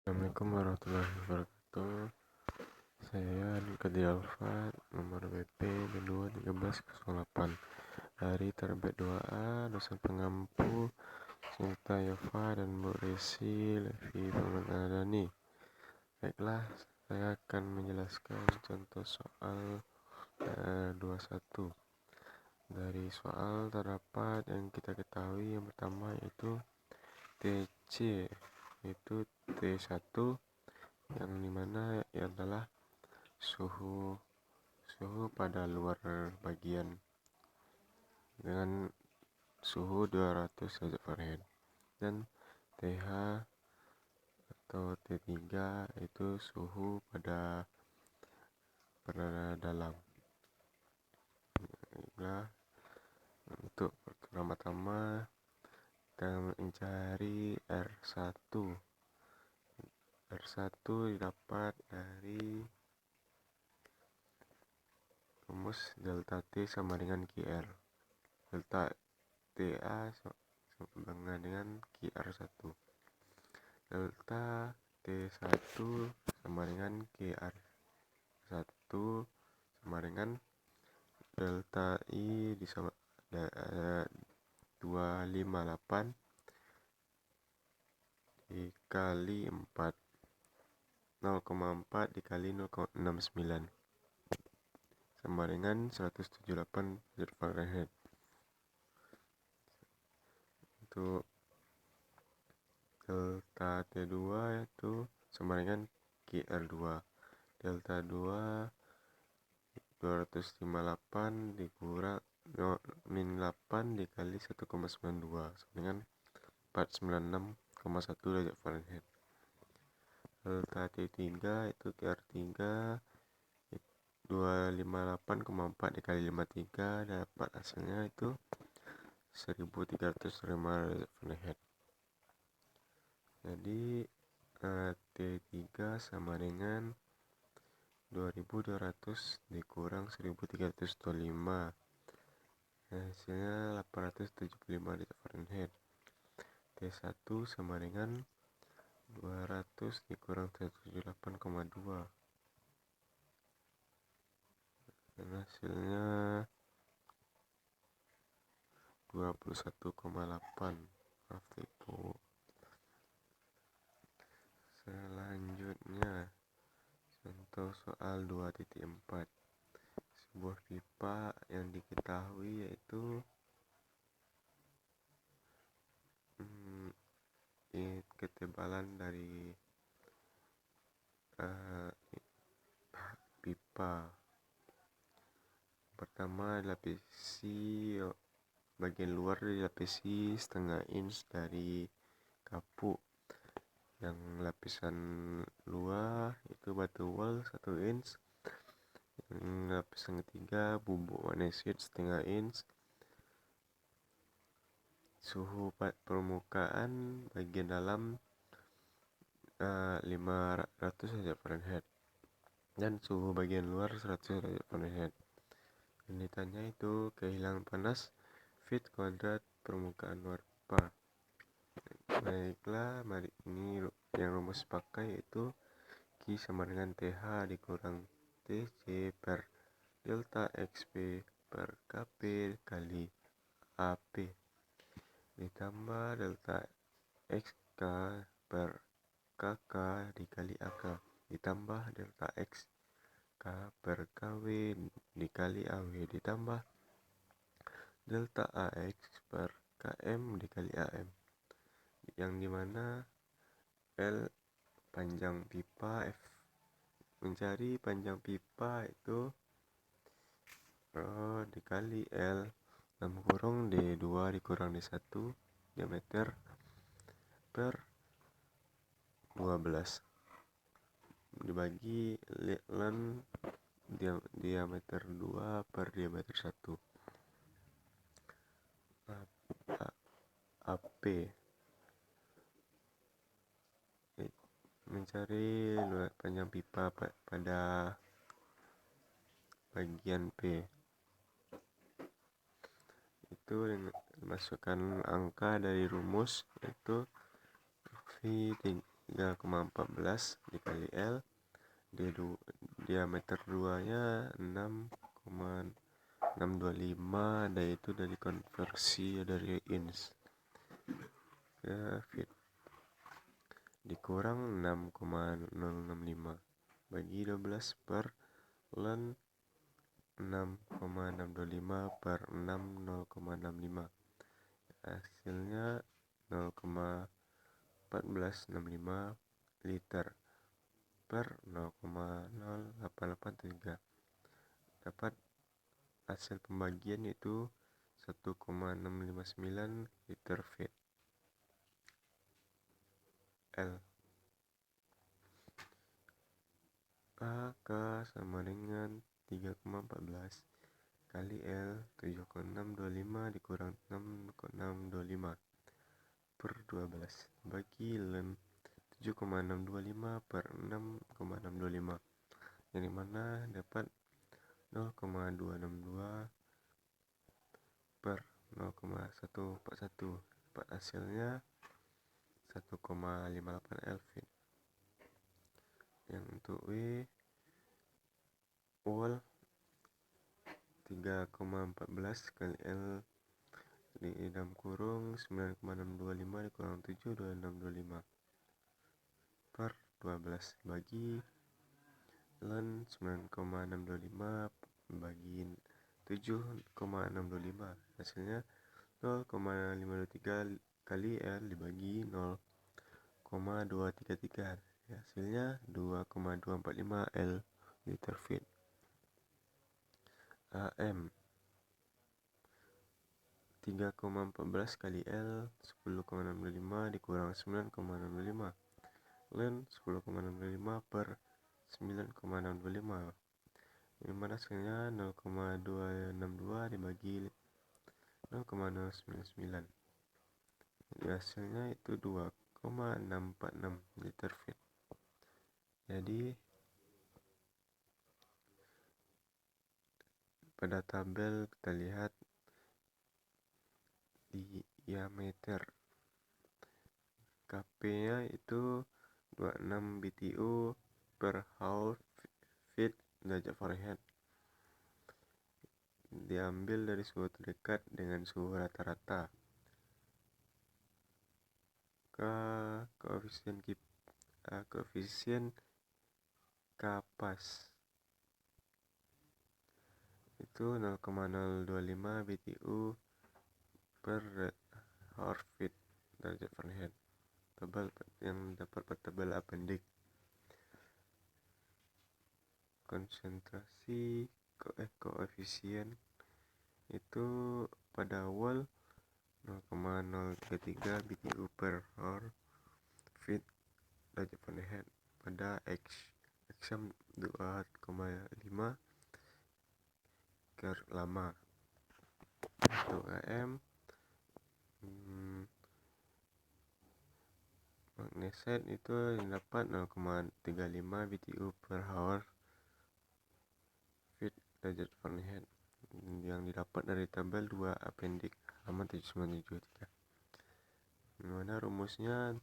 Assalamualaikum warahmatullahi wabarakatuh. Saya Nikadi Alfa, nomor BP B21308. Dari terbit 2A, dosen pengampu Sinta Yova dan Bu Resi Levi Permanadani. Baiklah, saya akan menjelaskan contoh soal 21. Dari soal terdapat yang kita ketahui yang pertama yaitu TC, yaitu T1, yang dimana adalah suhu pada luar bagian dengan suhu 200 derajat Fahrenheit, dan TH atau T3 itu suhu pada dalam. Baiklah, untuk pertama-tama kita mencari R1. R1 didapat dari rumus delta T sama dengan QR. Delta TA sama dengan QR1. Delta T1 sama dengan QR1 sama dengan delta I sama 258 dikali 4, 0,4 dikali 0,69 sama dengan 178 derajat Fahrenheit. Untuk delta T2 itu sama dengan QR2. Delta 2 258 dikurang min 8 dikali 1,92 sama dengan 496,1 derajat Fahrenheit. Delta T3 itu QR3 258,4 dikali 53 dapat hasilnya itu 1305 derajat Fahrenheit. Jadi T3 sama dengan 2200 dikurang 1305, hasilnya 875 derajat Fahrenheit. T1 sama dengan 200 dikurang 178,2, dan hasilnya 21,8. Maaf tipu. Selanjutnya contoh soal 2.4. Sebuah pipa yang diketahui yaitu ketebalan dari pipa. Pertama, dilapisi bagian luar dilapisi setengah inch dari kapuk. Yang lapisan luar itu batu wall 1 inch. Lapisan ketiga bubuk magnesit setengah inch. Suhu permukaan bagian dalam 500 derajat Fahrenheit dan suhu bagian luar 100 derajat Fahrenheit. Yang ditanya itu kehilangan panas feet kuadrat permukaan luar pipa. Baiklah, mari ini yang rumus pakai itu Q sama dengan TH dikurang TC per delta XP per KP kali AP ditambah delta XK per KK dikali AK ditambah delta XK per KW dikali AW ditambah delta AX per KM dikali AM, yang dimana L panjang pipa F. Mencari panjang pipa itu Rho dikali L 6 kurung D2 dikurang D1 diameter per 12 dibagi len diameter 2 per diameter 1. AP mencari panjang pipa pada bagian P. Itu dengan masukkan angka dari rumus, yaitu 3,14 dikali L, diameter 2-nya 6,625, dan itu dari konversi dari inch ke feet, dikurang 6,065 bagi 12 per ln 6,625 per 6 0,65, hasilnya 0,1465 liter per 0,0883. Dapat hasil pembagian yaitu 1,659 liter feed. L AK sama dengan 3,14 kali L 7,625 dikurang 6,625 per 12 bagi ln 7,625 per 6,625, yang dimana dapat 0,262 per 0,141, dapat hasilnya 1,58 Elvin. Yang untuk wall 3,14 kali L di dalam kurung 9,625 dikurang 7,2625 per 12 bagi ln 9,625 bagi 7,625, hasilnya 0,523 kali L dibagi 0,233, hasilnya 2,245 L liter feed. AM 3,14 kali L 10,625 dikurang 9,625 ln 10,625 per 9,625, yang mana hasilnya 0,262 dibagi 0,099, jadi hasilnya itu 2,646 liter feed. Jadi pada tabel kita lihat di diameter KP nya itu 26 BTU per hour feet derajat Fahrenheit, diambil dari suhu terdekat dengan suhu rata-rata. Koefisien kapas itu 0,025 BTU per hour feet derajat Fahrenheit. Tabel yang dapat pada tabel appendix. Konsentrasi koefisien itu pada wall 0,033 BTU per hour feet derajat Fahrenheit, pada X 2,5 lama. Untuk AM magneset itu yang dapat 0,35 BTU per hour feet derajat Fahrenheit, yang didapat dari tabel 2 appendix halaman 7973. Mana rumusnya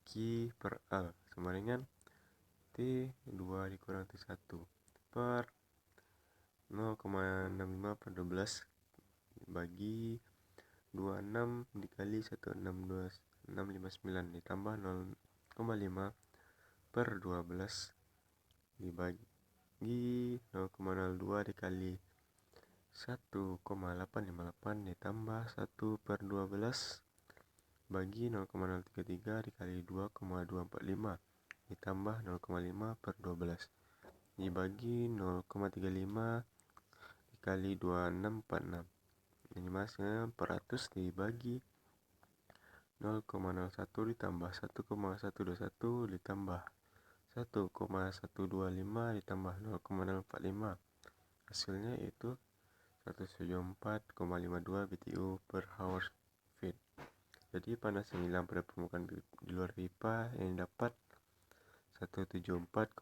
Q per L sama dengan T2 dikurang T1 per 0,65 per 12 bagi 26 dikali 1,659 ditambah 0,5 per 12 dibagi 0,02 dikali 1,858 ditambah 1 per 12 bagi 0,033 dikali 2,245 ditambah 0,5 per 12 dibagi 0,35 dikali 2646, ini masnya 400 dibagi 0,01 ditambah 1,121 ditambah 1,125 ditambah 0,045, hasilnya itu 174,52 BTU per hour feet. Jadi panas yang hilang pada permukaan di luar pipa yang dapat 174,52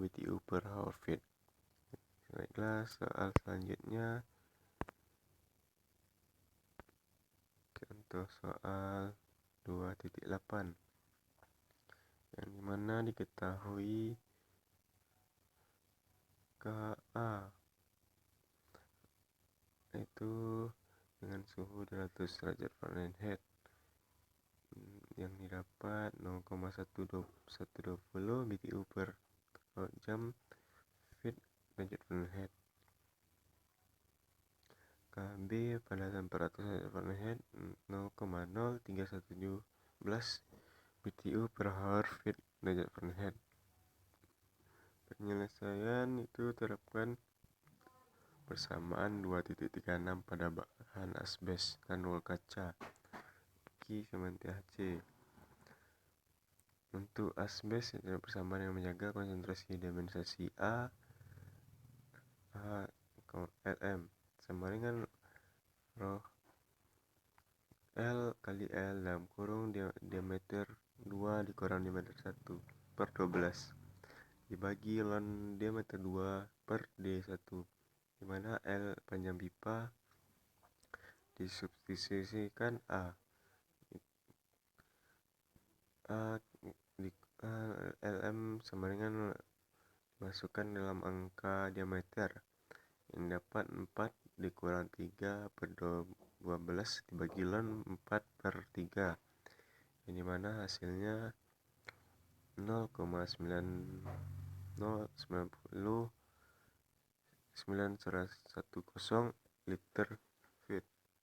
BTU per hour feet. Baiklah, soal selanjutnya untuk soal 2.8. yang dimana diketahui Ka itu dengan suhu 200 derajat Fahrenheit yang didapat 0,120 BTU per jam feet derajat Fahrenheit. KB pada temperatur derajat Fahrenheit 0,03117 BTU per hour feet derajat Fahrenheit. Penyelesaian itu terapkan persamaan 2.36 pada bahan asbes dan wol kaca Ki sama THC. Untuk asbes itu persamaan yang menjaga konsentrasi dimensi A Lm sama dengan roh L kali L dalam kurung diameter 2 dikurang diameter 1 per 12 dibagi ln diameter 2 per D1, dimana L panjang pipa disubstitusikan Lm sama dengan masukkan dalam angka diameter yang dapat 4 dikurang 3 per 12 dibagi ln 4 per 3, yang dimana hasilnya 0,90910 liter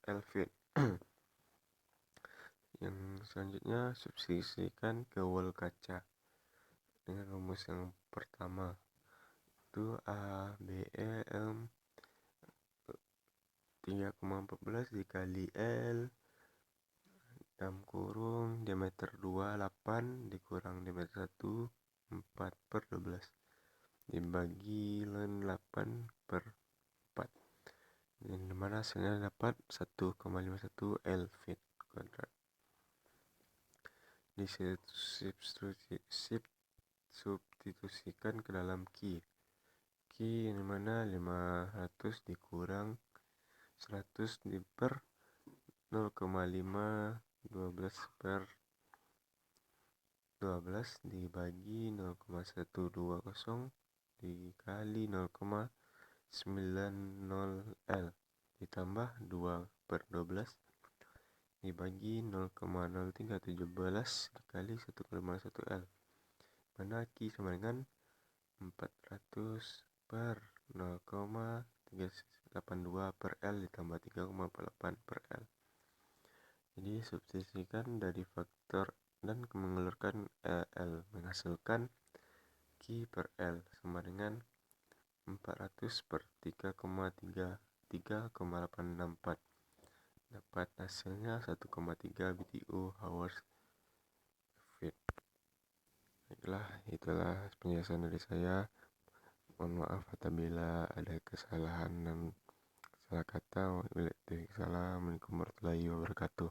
L-feet. Yang selanjutnya substitusikan ke wol kaca dengan rumus yang pertama itu ABM 3,14 dikali L dalam kurung diameter 2 8 dikurang diameter 1 4 per 12 dibagi ln 8 per 4, yang dimana hasilnya dapat 1,51 L-feet kuadrat. Disubstitusikan ke dalam Ki yang dimana 500 dikurang 100 per 0,512 per 12 dibagi 0,120 dikali 0,90 L ditambah 2 per 12 dibagi 0,0317 dikali 1,1 L, mana Ki sama dengan 400 per 0,382 per L ditambah 3,48 per L. Jadi substitusikan dari faktor dan mengeluarkan L menghasilkan Ki per L sama dengan 400 per 3,864, dapat hasilnya 1,3 BTU hours feet. Baiklah, itulah penjelasan dari saya. Mohon maaf apabila ada kesalahan dan salah kata. Assalamualaikum warahmatullahi wabarakatuh.